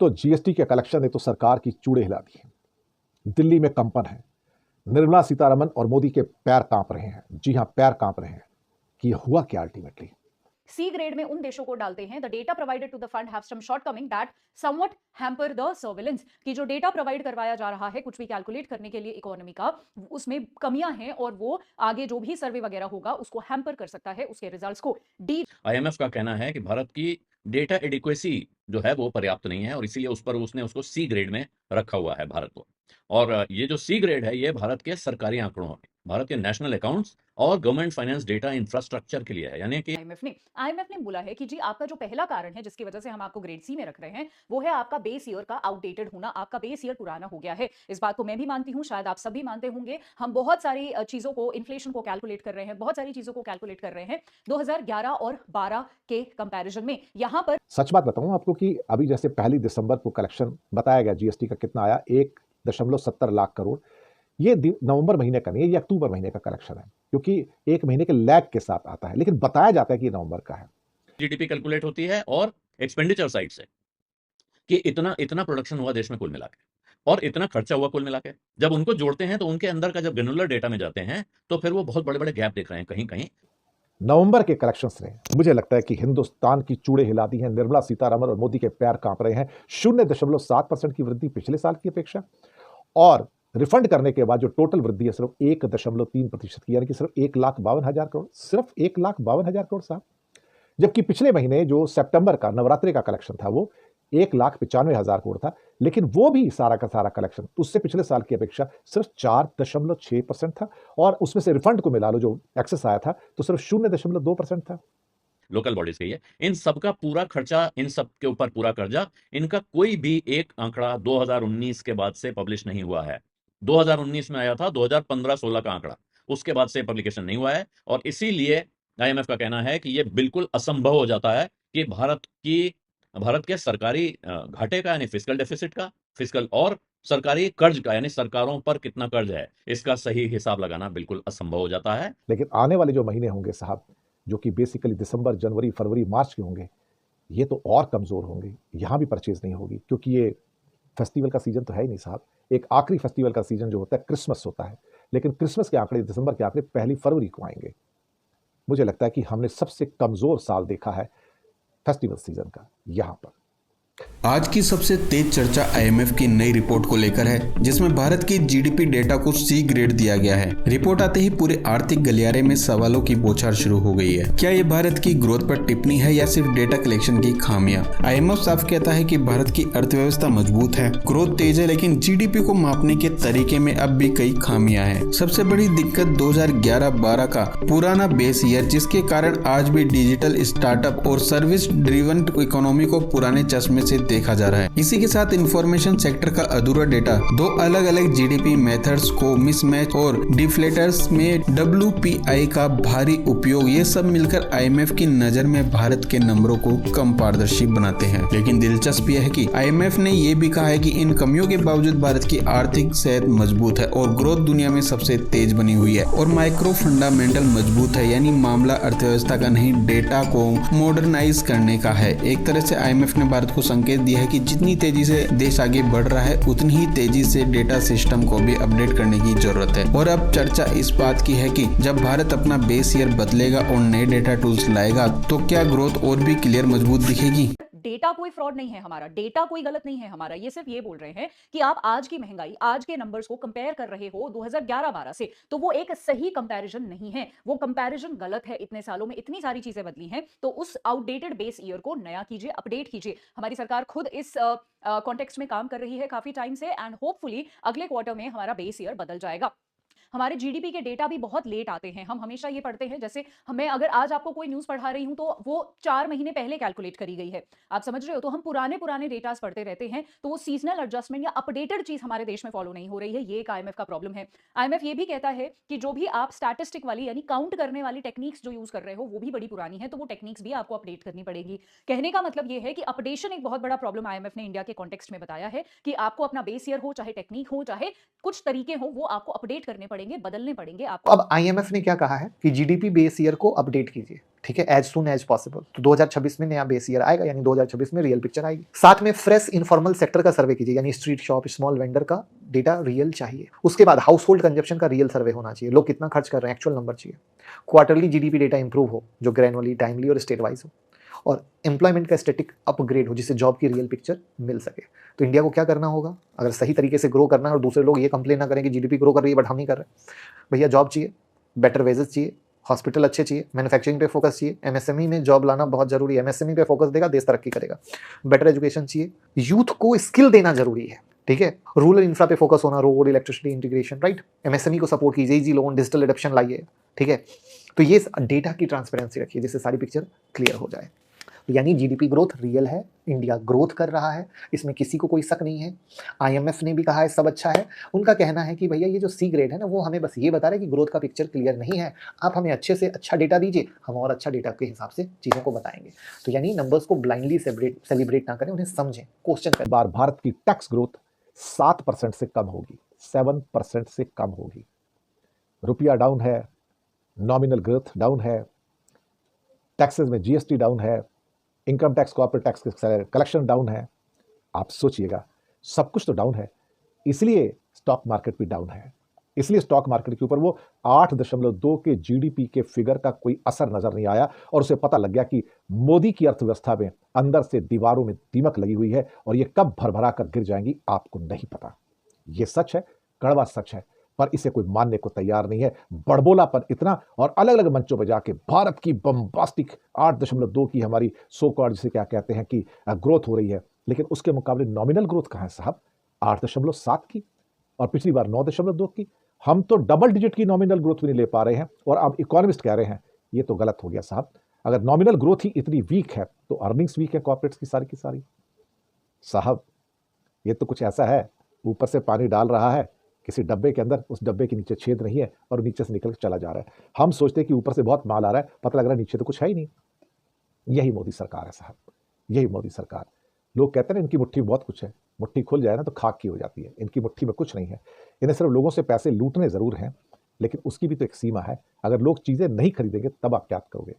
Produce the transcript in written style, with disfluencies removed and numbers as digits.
दोस्तों, जीएसटी के कलेक्शन ने तो सरकार की चूड़े हिला दी है। दिल्ली में कंपन है। निर्मला सीतारमण और मोदी के पैर कांप रहे हैं। जी हां, पैर कांप रहे हैं कि यह हुआ क्या अल्टीमेटली। सी ग्रेड में उन देशों को डालते हैं, the data provided to the fund have some shortcoming that somewhat hamper the surveillance, कि जो डेटा प्रोवाइड करवाया जा रहा है कुछ भी कैलकुलेट करने के लिए इकोनॉमी का, उसमें कमियां हैं और वो आगे जो भी सर्वे वगैरह होगा उसको हैम्पर कर सकता है, उसके रिजल्ट्स को। डी आईएमएफ का कहना है कि भारत की डेटा एडिक्वेसी जो है वो पर्याप्त नहीं है और इसीलिए उस पर उसने उसको सी ग्रेड में रखा हुआ है भारत को। और ये जो सी ग्रेड है ये भारत के सरकारी आंकड़ों, भारत के नेशनल अकाउंट्स और गवर्नमेंट फाइनेंस डेटा इंफ्रास्ट्रक्चर के लिए है। यानी कि आईएमएफ ने बोला है कि जी आपका जो पहला कारण है जिसकी वजह से हम आपको ग्रेड सी में रख रहे हैं वो है आपका बेस ईयर का आउटडेटेड होना, आपका बेस ईयर पुराना हो गया है। इस बात को मैं भी मानती हूं, शायद आप सब भी मानते होंगे। हम बहुत सारी चीजों को, इन्फ्लेशन को कैलकुलेट कर रहे हैं, बहुत सारी चीजों को कैलकुलेट कर रहे हैं 2011 और 12 के कंपैरिजन में। यहां पर सच बात बताऊं आपको कि अभी जैसे 1 दिसंबर को कलेक्शन बताया गया जीएसटी का कितना आया, 1.70 लाख करोड़। ये नवंबर महीने का नहीं है, ये अक्टूबर महीने का कलेक्शन है, क्योंकि एक महीने के लैग के साथ आता है, लेकिन बताया जाता है कि नवंबर का है। जीडीपी कैलकुलेट होती है और एक्सपेंडिचर साइड से कि इतना इतना प्रोडक्शन हुआ देश में कुल मिला के और इतना खर्चा हुआ कुल मिला के। जब उनको जोड़ते हैं तो उनके अंदर का जब ग्रेनुलर डेटा में जाते हैं तो फिर वो बहुत बड़े बड़े गैप देख रहे हैं कहीं कहीं। नवंबर के कलेक्शंस ने मुझे लगता है कि हिंदुस्तान की चूड़े हिला दी हैं। निर्मला सीतारमण और मोदी के पैर कांप रहे हैं। 0.7% की वृद्धि पिछले साल की अपेक्षा, और रिफंड करने के बाद जो टोटल वृद्धि है सिर्फ 1.3% की, यानी कि सिर्फ 1,52,000 करोड़, सिर्फ 1,52,000 करोड़ साहब। जबकि पिछले महीने जो सितंबर का नवरात्रि का कलेक्शन था वो 1,95,000 करोड़ था, लेकिन वो भी सारा का सारा कलेक्शन उससे पिछले साल की अपेक्षा सिर्फ 4.6% था, और उसमें से रिफंड को मिला लो जो एक्सेस आया था तो सिर्फ 0.2% था। लोकल बॉडीज के, इन सबका पूरा खर्चा, इन सब के ऊपर पूरा कर्जा, इनका कोई भी एक आंकड़ा 2019 के बाद से पब्लिश नहीं हुआ है। 2019 में आया था 2015-16 का आंकड़ा, उसके बाद से पब्लिकेशन नहीं हुआ है। और इसीलिए आईएमएफ का कहना है कि यह बिल्कुल असंभव हो जाता है कि भारत के सरकारी घाटे का यानी फिस्कल डेफिसिट का, फिस्कल और सरकारी कर्ज का यानी सरकारों पर कितना कर्ज है, इसका सही हिसाब लगाना बिल्कुल असंभव हो जाता है। लेकिन आने वाले जो महीने होंगे साहब, जो कि बेसिकली दिसंबर, जनवरी, फरवरी, मार्च के होंगे, ये तो और कमजोर होंगे। यहां भी परचेज नहीं होगी, क्योंकि ये फेस्टिवल का सीजन तो है ही नहीं साहब। एक आखिरी फेस्टिवल का सीजन जो होता है क्रिसमस होता है, लेकिन क्रिसमस के आंकड़े, दिसंबर के आंकड़े 1 फरवरी को आएंगे। मुझे लगता है कि हमने सबसे कमजोर साल देखा है फेस्टिवल सीजन का यहां पर। आज की सबसे तेज चर्चा आईएमएफ की नई रिपोर्ट को लेकर है, जिसमें भारत की जीडीपी डेटा को सी ग्रेड दिया गया है। रिपोर्ट आते ही पूरे आर्थिक गलियारे में सवालों की बौछार शुरू हो गई है। क्या ये भारत की ग्रोथ पर टिप्पणी है या सिर्फ डेटा कलेक्शन की खामियां? आईएमएफ साफ कहता है कि भारत की अर्थव्यवस्था मजबूत है, ग्रोथ तेज है, लेकिन जीडीपी को मापने के तरीके में अब भी कई खामियां हैं। सबसे बड़ी दिक्कत 2011-12 का पुराना बेस ईयर, जिसके कारण आज भी डिजिटल स्टार्टअप और सर्विस ड्रिवन इकोनॉमी को पुराने चश्मे से देखा जा रहा है। इसी के साथ इंफॉर्मेशन सेक्टर का अधूरा डेटा, दो अलग अलग जीडीपी मेथड्स को मिसमैच और डिफ्लेटर्स में डब्ल्यूपीआई का भारी उपयोग, ये सब मिलकर आईएमएफ की नजर में भारत के नंबरों को कम पारदर्शी बनाते हैं। लेकिन दिलचस्प यह है कि आईएमएफ ने यह भी कहा है कि इन कमियों के बावजूद भारत की आर्थिक सेहत मजबूत है और ग्रोथ दुनिया में सबसे तेज बनी हुई है और माइक्रो फंडामेंटल मजबूत है। यानी मामला अर्थव्यवस्था का नहीं, डेटा को मॉडर्नाइज करने का है। एक तरह से आईएमएफ ने भारत को संकेत दिया है कि जितनी तेजी से देश आगे बढ़ रहा है उतनी ही तेजी से डेटा सिस्टम को भी अपडेट करने की जरूरत है। और अब चर्चा इस बात की है कि जब भारत अपना बेस ईयर बदलेगा और नए डेटा टूल्स लाएगा तो क्या ग्रोथ और भी क्लियर मजबूत दिखेगी। डेटा कोई फ्रॉड नहीं है हमारा, डेटा कोई गलत नहीं है हमारा। ये सिर्फ ये बोल रहे हैं कि आप आज की महंगाई, आज के नंबर्स को कंपेयर कर रहे हो 2011-12 से, तो वो एक सही कंपैरिजन नहीं है, वो कंपैरिजन गलत है। इतने सालों में इतनी सारी चीजें बदली हैं, तो उस आउटडेटेड बेस ईयर को नया कीजिए, अपडेट कीजिए। हमारी सरकार खुद इस कॉन्टेक्स्ट में काम कर रही है काफी टाइम से, एंड होपफुली अगले क्वार्टर में हमारा बेस ईयर बदल जाएगा। हमारे जीडीपी के डेटा भी बहुत लेट आते हैं। हम हमेशा ये पढ़ते हैं, जैसे मैं अगर आज आपको कोई न्यूज़ पढ़ा रही हूं तो वो 4 महीने पहले कैलकुलेट करी गई है, आप समझ रहे हो। तो हम पुराने डेटास पढ़ते रहते हैं, तो वो सीजनल एडजस्टमेंट या अपडेटेड चीज हमारे देश में फॉलो नहीं हो रही है। ये एक आईएमएफ का प्रॉब्लम है। आईएमएफ ये भी कहता है कि जो भी आप स्टैटिस्टिक वाली यानी काउंट करने वाली टेक्निक्स जो यूज कर रहे हो वो भी बड़ी पुरानी है, तो वो टेक्निक्स भी आपको अपडेट करनी पड़ेगी। कहने का मतलब ये है कि अपडेशन एक बहुत बड़ा प्रॉब्लम आईएमएफ ने इंडिया के कॉन्टेक्स्ट में बताया है कि आपको अपना बेस ईयर हो, चाहे टेक्निक हो, चाहे कुछ तरीके हो, वो आपको अपडेट करने पड़ेंगे। पड़ेंगे, बदलने पड़ेंगे आपको। अब आईएमएफ ने क्या कहा है कि जीडीपी बेस ईयर को अपडेट कीजिए, ठीक है, एज सून एज पॉसिबल। तो 2026 में नया बेस ईयर आएगा, यानी 2026 में रियल पिक्चर आएगी। साथ में फ्रेश इनफॉर्मल सेक्टर का सर्वे कीजिए, यानी स्ट्रीट शॉप, स्मॉल वेंडर का डेटा रियल चाहिए। उसके बाद हाउस होल्ड कंजप्शन का रियल सर्वे होना चाहिए, लोग कितना खर्च कर रहे हैं, एक्चुअल नंबर चाहिए। क्वार्टरली जीडीपी डेटा इंप्रूव हो, जो ग्रैनुअली, टाइमली और स्टेट वाइज हो, और एम्प्लॉयमेंट का स्टैटिक अपग्रेड हो, जिससे जॉब की रियल पिक्चर मिल सके। तो इंडिया को क्या करना होगा, अगर सही तरीके से ग्रो करना है, और दूसरे लोग ये कंप्लेन ना करें कि जीडीपी ग्रो कर रही है बट हम नहीं कर रहे, भैया जॉब चाहिए, बेटर वेजेस चाहिए, हॉस्पिटल अच्छे चाहिए, मैन्युफैक्चरिंग पे फोकस चाहिए, एमएसएमई में जॉब लाना बहुत जरूरी है, एमएसएमई पे फोकस देगा देश तरक्की करेगा। बेटर एजुकेशन चाहिए, यूथ को स्किल देना जरूरी है, ठीक है, रूरल इंफ्रा पे फोकस होना, road, electricity integration, right, MSME को सपोर्ट कीजिए, इजी लोन, डिजिटल एडॉप्शन लाइए, ठीक है। तो ये डेटा की ट्रांसपेरेंसी रखिए, जिससे सारी पिक्चर क्लियर हो जाए। यानी जीडीपी ग्रोथ रियल है, इंडिया ग्रोथ कर रहा है, इसमें किसी को कोई शक नहीं है। आईएमएफ ने भी कहा है सब अच्छा है। उनका कहना है कि भैया ये जो सी ग्रेड है ना, वो हमें बस ये बता रहे हैं कि ग्रोथ का पिक्चर क्लियर नहीं है, आप हमें अच्छे से अच्छा डेटा दीजिए, हम और अच्छा डेटा के हिसाब से चीज़ों को बताएंगे। तो यानी नंबर्स को ब्लाइंडली सेलिब्रेट ना करें, उन्हें समझें, क्वेश्चन करें। बार भारत की टैक्स ग्रोथ 7% से कम होगी, 7% से कम होगी। रुपया डाउन है, नॉमिनल ग्रोथ डाउन है, टैक्सेस में जीएसटी डाउन है, income tax, corporate tax collection down है। आप सोचिएगा, सब कुछ तो डाउन है, इसलिए स्टॉक मार्केट भी डाउन है। इसलिए स्टॉक मार्केट के ऊपर वो 8.2 के जीडीपी के फिगर का कोई असर नजर नहीं आया, और उसे पता लग गया कि मोदी की अर्थव्यवस्था में अंदर से दीवारों में दीमक लगी हुई है, और ये कब भरभरा कर गिर जाएंगी आपको नहीं पता। ये सच है, कड़वा सच है, पर इसे कोई मानने को तैयार नहीं है। बड़बोलापन इतना, और अलग अलग मंचों पर जाके भारत की बम्बास्टिक 8.2 की हमारी सो कॉल्ड, जिसे क्या कहते हैं कि ग्रोथ हो रही है, लेकिन उसके मुकाबले नॉमिनल ग्रोथ कहाँ है साहब, 8.7 की, और पिछली बार 9.2 की। हम तो डबल डिजिट की नॉमिनल ग्रोथ भी नहीं ले पा रहे हैं, और अब इकोनॉमिस्ट कह रहे हैं ये तो गलत हो गया साहब। अगर नॉमिनल ग्रोथ ही इतनी वीक है तो अर्निंग्स वीक है कॉर्पोरेट्स की सारी साहब। ये तो कुछ ऐसा है, ऊपर से पानी डाल रहा है किसी डब्बे के अंदर, उस डब्बे के नीचे छेद नहीं है और नीचे से निकल चला जा रहा है। हम सोचते हैं कि ऊपर से बहुत माल आ रहा है, पता लग रहा है नीचे तो कुछ है ही नहीं। यही मोदी सरकार है साहब, यही मोदी सरकार। लोग कहते हैं ना इनकी मुट्ठी में बहुत कुछ है, मुट्ठी खुल जाए ना तो खाक की हो जाती है। इनकी मुट्ठी में कुछ नहीं है, इन्हें सिर्फ लोगों से पैसे लूटने जरूर हैं, लेकिन उसकी भी तो एक सीमा है। अगर लोग चीजें नहीं खरीदेंगे तब आप क्या करोगे।